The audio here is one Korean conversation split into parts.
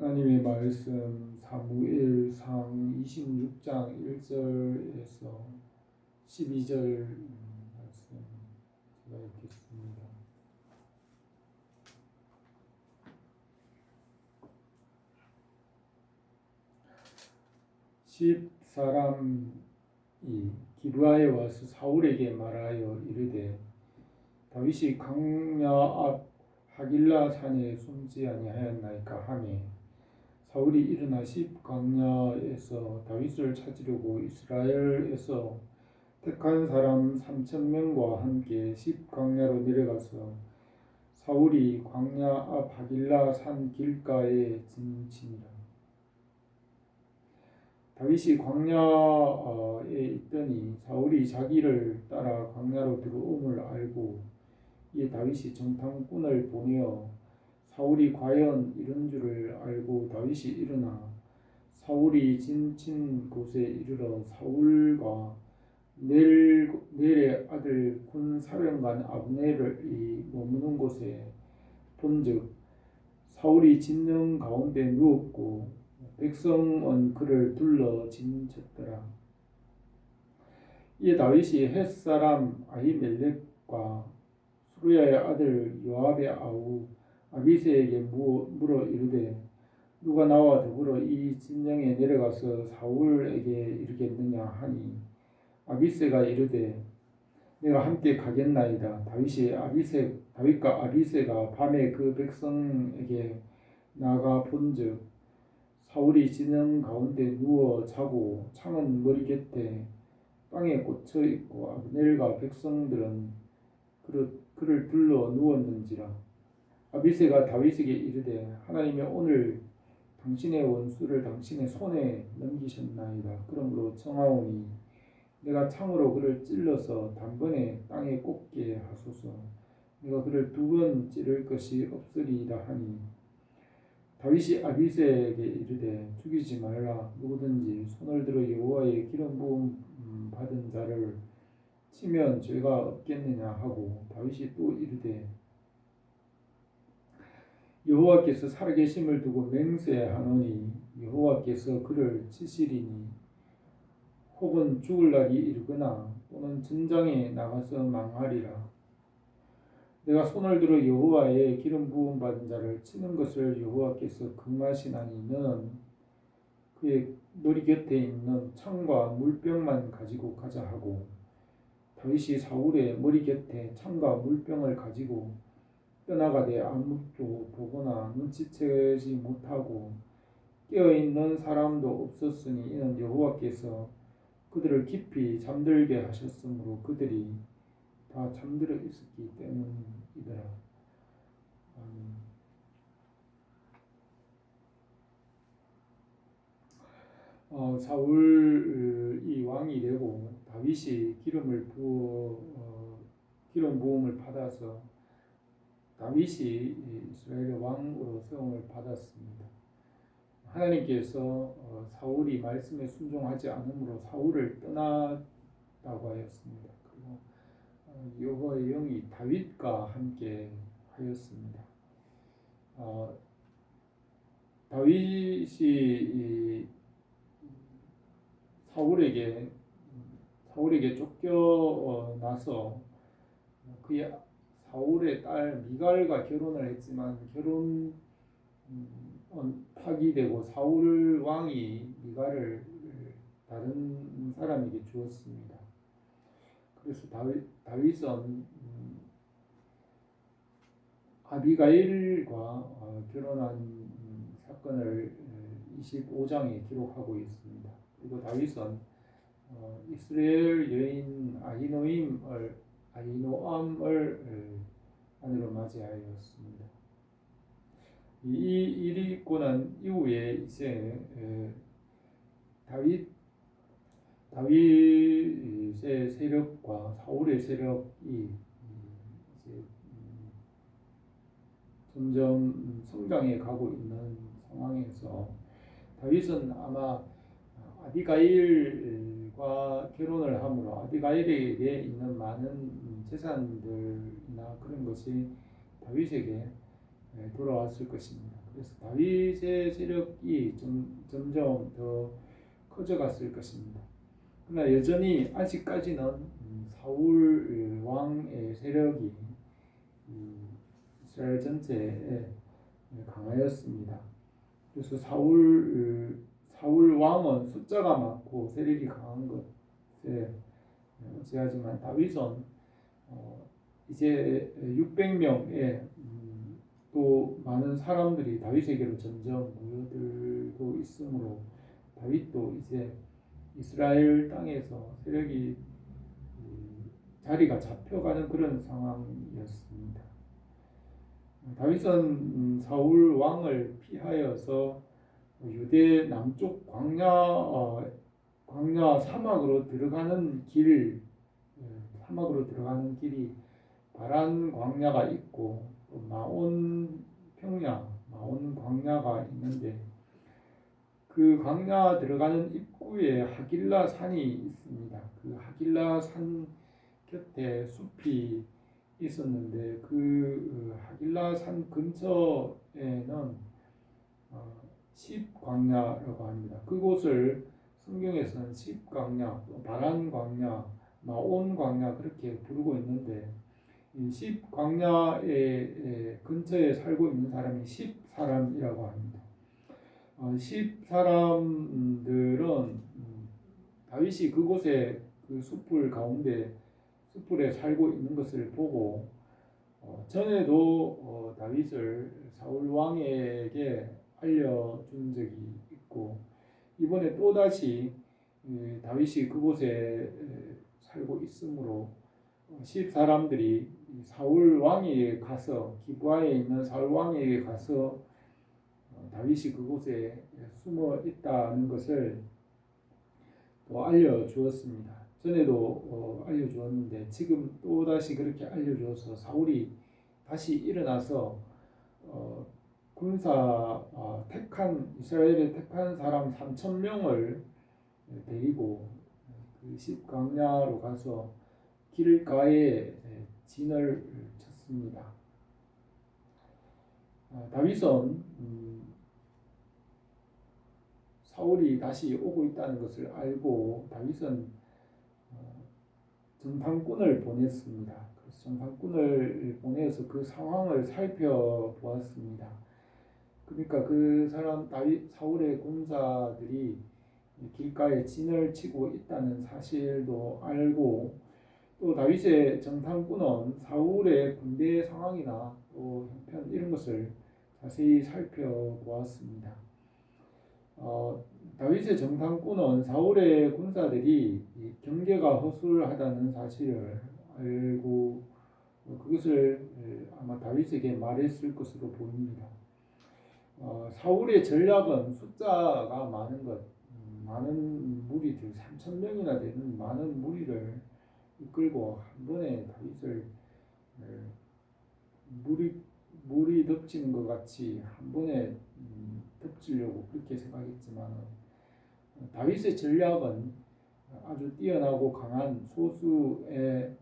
하나님의 말씀 사무엘상 26장 1절에서 12절 말씀 제가 읽겠습니다. 십 사람이 기브아에 와서 사울에게 말하여 이르되 다윗이 광야 앞 하길라 산에 숨지 아니하였나이까 하매 사울이 일어나 십 광야에서 다윗을 찾으려고 이스라엘에서 택한 사람 3,000명과 함께 십 광야로 내려가서 사울이 광야 앞 하길라 산 길가에 진치니라. 다윗이 광야에 있더니 사울이 자기를 따라 광야로 들어옴을 알고 이에 다윗이 정탐꾼을 보내어 사울이 과연 이런 줄을 알고 다윗이 일어나 사울이 진친 곳에 이르러 사울과 넬의 아들 군사령관 아브넬이 머무는 곳에 본즉 사울이 진영 가운데 누웠고 백성은 그를 둘러 진쳤더라. 이에 다윗이 헷사람 아히멜렉과 수르야의 아들 요압의 아우 아비새에게 물어 이르되 누가 나와 더불어 이 진영에 내려가서 사울에게 이르겠느냐 하니 아비새가 이르되 내가 함께 가겠나이다. 다윗과 아비새가 밤에 그 백성에게 나가 본즉 사울이 진영 가운데 누워 자고 창은 머리 곁에 땅에 꽂혀 있고 아브넬과 백성들은 그를 둘러 누웠는지라. 아비새가 다윗에게 이르되 하나님이 오늘 당신의 원수를 당신의 손에 넘기셨나이다. 그러므로 청하오니 내가 창으로 그를 찔러서 단번에 땅에 꽂게 하소서. 내가 그를 2번 찌를 것이 없으리이다 하니 다윗이 아비새에게 이르되 죽이지 말라. 누구든지 손을 들어 여호와의 기름 부음 받은 자를 치면 죄가 없겠느냐 하고 다윗이 또 이르되 여호와께서 살아계심을 두고 맹세하노니 여호와께서 그를 치시리니 혹은 죽을 날이 이르거나 또는 전장에 나가서 망하리라. 내가 손을 들어 여호와의 기름 부음 받은 자를 치는 것을 여호와께서 금하시나니 너는 그의 머리 곁에 있는 창과 물병만 가지고 가자 하고 다윗이 사울의 머리 곁에 창과 물병을 가지고 떠나가되 아무도 보거나 눈치채지 못하고 깨어있는 사람도 없었으니 이는 여호와께서 그들을 깊이 잠들게 하셨으므로 그들이 다 잠들어 있었기 때문이더라. 사울이 왕이 되고 다윗이 기름 부음을 받아서 다윗이 이스라엘의 왕으로 세움을 받았습니다. 하나님께서 사울이 말씀에 순종하지 않으므로 사울을 떠났다고 하였습니다. 그리고 여호와의 영이 다윗과 함께 하였습니다. 다윗이 사울에게 쫓겨나서 그의 사울의 딸 미갈과 결혼을 했지만 결혼 파기되고 사울 왕이 미갈을 다른 사람에게 주었습니다. 그래서 다윗은 아비가일과 결혼한 사건을 25장에 기록하고 있습니다. 그리고 다윗은 이스라엘 여인 아히노암을 아내로 맞이하였습니다. 이 일이 있고 난 이후에 이제 다윗의 세력과 사울의 세력이 이제 점점 성장해 가고 있는 상황에서 다윗은 아마 아비가일과 결혼을 함으로 아비가일에게 있는 많은 재산들이나 그런 것이 다윗에게 돌아왔을 것입니다. 그래서 다윗의 세력이 점점 더 커져갔을 것입니다. 그러나 여전히 아직까지는 사울 왕의 세력이 이스라엘 전체에 강하였습니다. 그래서 사울 왕은 숫자가 많고 세력이 강한 것에 어찌하지만 다윗은 이제 600명의 또 많은 사람들이 다윗에게로 점점 모여들고 있으므로 다윗도 이제 이스라엘 땅에서 세력이 자리가 잡혀가는 그런 상황이었습니다. 다윗은 사울 왕을 피하여서 유대 남쪽 광야 사막으로 들어가는 사막으로 들어가는 길이 바란 광야가 있고 마온 광야가 있는데 그 광야 들어가는 입구에 하길라 산이 있습니다. 그 하길라 산 곁에 숲이 있었는데 그 하길라 산 근처에는 십광야라고 합니다. 그곳을 성경에서는 십광야, 바란 광야, 마온 광야 그렇게 부르고 있는데 이 십광야의 근처에 살고 있는 사람이 10사람이라고 합니다. 10사람들은 다윗이 그곳에 그 숲풀에 살고 있는 것을 보고 전에도 다윗을 사울 왕에게 알려준 적이 있고 이번에 또다시 다윗이 그곳에 살고 있으므로 10사람들이 사울 왕에게 가서 기브아에 있는 사울 왕에게 가서 다윗이 그곳에 숨어 있다는 것을 또 알려주었습니다. 전에도 알려주었는데 지금 또다시 그렇게 알려주어서 사울이 다시 일어나서 이스라엘에 택한 사람 3,000명을 데리고 그 십광야로 가서 길가에 진을 쳤습니다. 다윗은 사울이 다시 오고 있다는 것을 알고 다윗은 정탐꾼을 보냈습니다. 그래서 정탐꾼을 보내서 그 상황을 살펴보았습니다. 그러니까 그 사울의 군사들이 길가에 진을 치고 있다는 사실도 알고 또 다윗의 정탐꾼은 사울의 군대 상황이나 또 형편 이런 것을 자세히 살펴보았습니다. 다윗의 정탐꾼은 사울의 군사들이 경계가 허술하다는 사실을 알고 그것을 아마 다윗에게 말했을 것으로 보입니다. 사울의 전략은 숫자가 많은 것, 많은 무리들 3,000명이나 되는 많은 무리를 이끌고 한 번에 다윗을 물이 덮치는 것 같이 한 번에 덮치려고 그렇게 생각했지만 다윗의 전략은 아주 뛰어나고 강한 소수의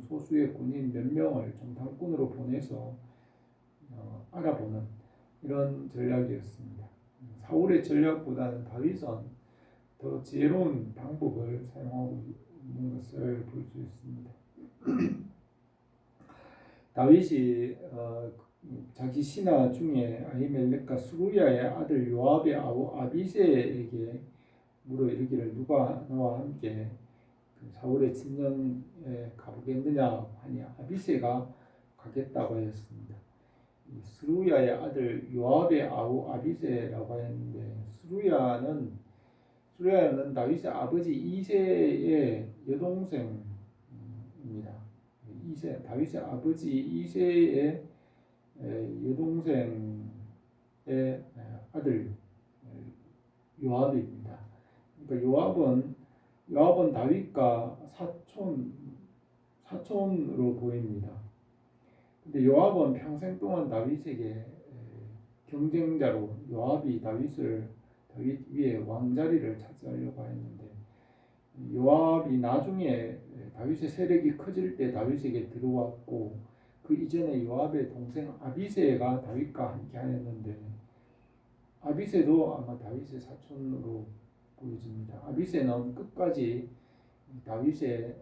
소수의 군인 몇 명을 정탐꾼으로 보내서 알아보는 이런 전략이었습니다. 사울의 전략보다는 다윗은 더 지혜로운 방법을 사용하고 있는 것을 볼 수 있습니다. 다윗이 자기 신하 중에 아히멜렉과 스루야의 아들 요압의 아우 아비새에게 물어 이르기를 누가 나와 함께 사울의 진영에 가보겠느냐 하니 아비새가 가겠다고 하였습니다. 스루야의 아들 요압의 아우 아비새라고 했는데 스루야는 다윗의 아버지 이새의 여동생입니다. 다윗의 아버지 이새의 여동생의 아들 요압입니다. 그러니까 요압은 다윗과 사촌으로 보입니다. 근데 요압은 평생 동안 다윗에게 경쟁자로 요압이 다윗 위에 왕자리를 차지하려고 했는데 요압이 나중에 다윗의 세력이 커질 때 다윗에게 들어왔고 그 그 이전에 요압의 동생 아비새가 다윗과 함께 하였는데 아비새도 아마 다윗의 사촌으로 보여집니다. 아비새는 끝까지 다윗의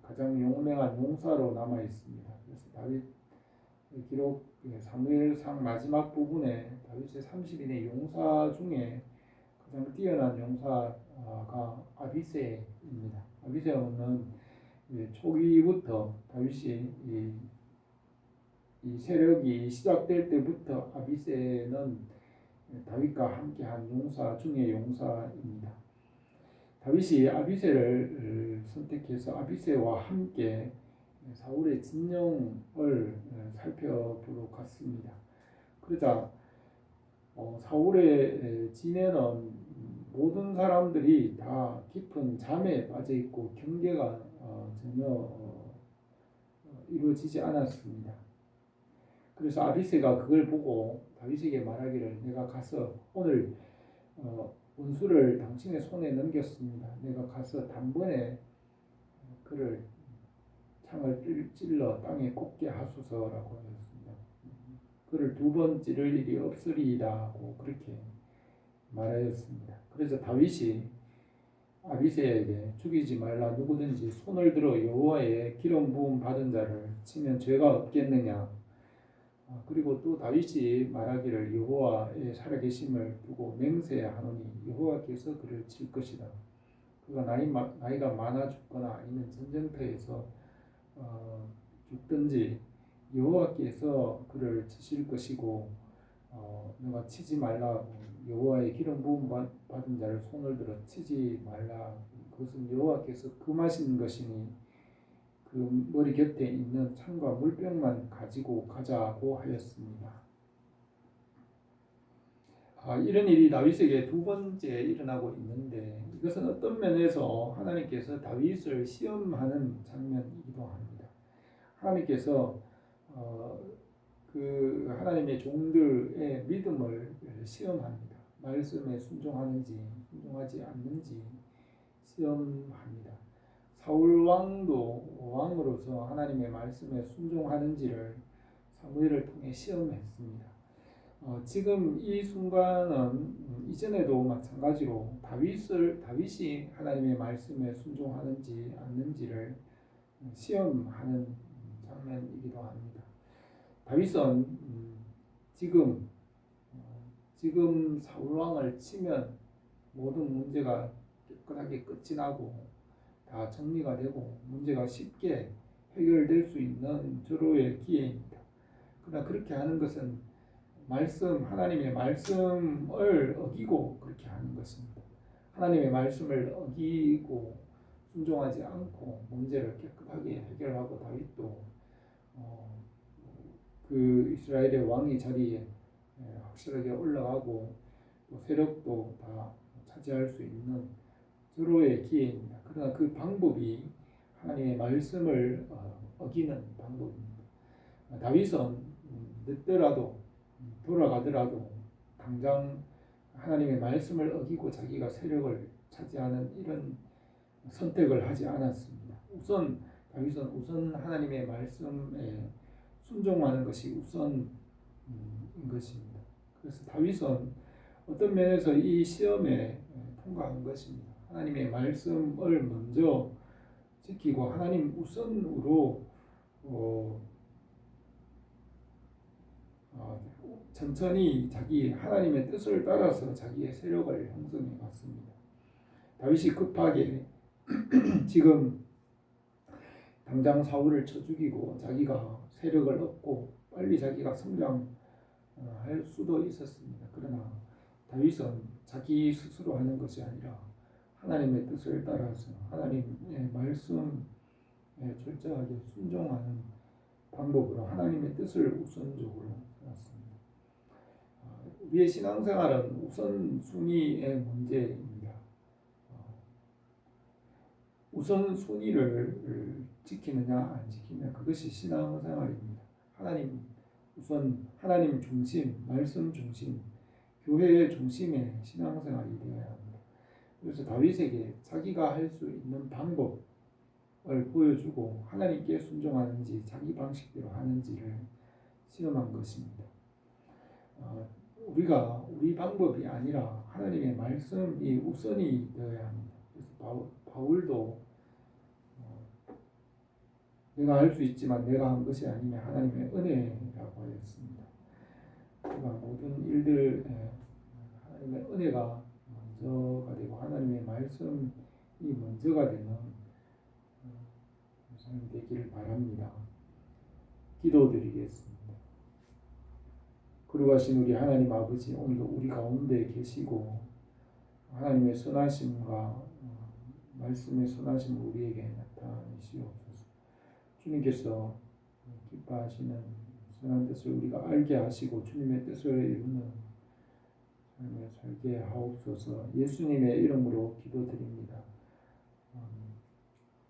가장 용맹한 용사로 남아 있습니다. 그래서 다윗 기록 사무엘상 마지막 부분에 다윗의 30인의 용사 중에 가장 뛰어난 용사가 아비새입니다. 아비새는 초기부터 다윗이 이 세력이 시작될 때부터 아비새는 다윗과 함께한 용사 중의 용사입니다. 다윗이 아비새를 선택해서 아비새와 함께 사울의 진영을 살펴보러 갔습니다. 그러자 사울의 진에는 모든 사람들이 다 깊은 잠에 빠져 있고 경계가 전혀 이루어지지 않았습니다. 그래서 아비새가 그걸 보고 다윗에게 말하기를 내가 가서 오늘 원수를 당신의 손에 넘겼습니다. 내가 가서 단번에 그를 창을 찔러 땅에 꽂게 하소서라고 하였습니다. 그를 2번 찌를 일이 없으리이다 하고 그렇게 말하였습니다. 그래서 다윗이 아비새에게 죽이지 말라 누구든지 손을 들어 여호와의 기름 부음 받은 자를 치면 죄가 없겠느냐. 그리고 또 다윗이 말하기를 여호와의 살아계심을 두고 맹세하노니 여호와께서 그를 칠 것이다. 그가 나이가 많아 죽거나 아니면 전쟁터에서 죽든지 여호와께서 그를 치실 것이고 너가 치지 말라. 여호와의 기름 부음 받은 자를 손을 들어 치지 말라. 그것은 여호와께서 금하신 것이니 그 머리 곁에 있는 창과 물병만 가지고 가자고 하였습니다. 이런 일이 다윗에게 2번째 일어나고 있는데 이것은 어떤 면에서 하나님께서 다윗을 시험하는 장면이기도 합니다. 하나님께서 그 하나님의 종들의 믿음을 시험합니다. 말씀에 순종하는지 순종하지 않는지 시험합니다. 사울 왕도 왕으로서 하나님의 말씀에 순종하는지를 사무엘을 통해 시험했습니다. 지금 이 순간은 이전에도 마찬가지로 다윗이 하나님의 말씀에 순종하는지 않는지를 시험하는 장면이기도 합니다. 다윗은 지금 사울 왕을 치면 모든 문제가 깨끗하게 끝이 나고 다 정리가 되고 문제가 쉽게 해결될 수 있는 절호의 기회입니다. 그러나 그렇게 하는 것은 하나님의 말씀을 어기고 그렇게 하는 것입니다. 하나님의 말씀을 어기고 순종하지 않고 문제를 깨끗하게 해결하고 다윗도 그 이스라엘의 왕의 자리에 확실하게 올라가고 또 세력도 다 차지할 수 있는 절호의 기회입니다. 그러나 그 방법이 하나님의 말씀을 어기는 방법입니다. 다윗은 늦더라도 돌아가더라도 당장 하나님의 말씀을 어기고 자기가 세력을 차지하는 이런 선택을 하지 않았습니다. 다윗은 하나님의 말씀에 순종하는 것이 우선인 것입니다. 그래서 다윗은 어떤 면에서 이 시험에 통과한 것입니다. 하나님의 말씀을 먼저 지키고 하나님 우선으로 천천히 하나님의 뜻을 따라서 자기의 세력을 형성해 갔습니다. 다윗이 급하게 지금 당장 사울을 쳐 죽이고 자기가 세력을 얻고 빨리 자기가 성장할 수도 있었습니다. 그러나 다윗은 자기 스스로 하는 것이 아니라 하나님의 뜻을 따라서 하나님의 말씀에 철저하게 순종하는 방법으로 하나님의 뜻을 우선적으로 해왔습니다. 우리의 신앙생활은 우선순위의 문제입니다. 우선순위를 지키느냐 안 지키느냐 그것이 신앙생활입니다. 하나님 우선, 하나님 중심, 말씀 중심, 교회의 중심의 신앙생활이 되어야 합니다. 그래서 다윗에게 자기가 할 수 있는 방법을 보여주고 하나님께 순종하는지 자기 방식대로 하는지를 시험한 것입니다. 우리가 우리 방법이 아니라 하나님의 말씀이 우선이 되어야 합니다. 그래서 바울도 내가 할 수 있지만 내가 한 것이 아니면 하나님의 은혜라고 하였습니다. 그러니까 모든 일들 하나님의 은혜가 먼저가 되고 하나님의 말씀이 먼저가 되는 삶이 되기를 바랍니다. 기도드리겠습니다. 거룩하신 우리 하나님 아버지, 오늘도 우리 가운데 계시고 하나님의 선하심과 말씀의 선하심을 우리에게 나타내시옵소서. 주님께서 기뻐하시는 선한 뜻을 우리가 알게 하시고 주님의 뜻을 이루는 삶을 살게 하옵소서. 예수님의 이름으로 기도드립니다.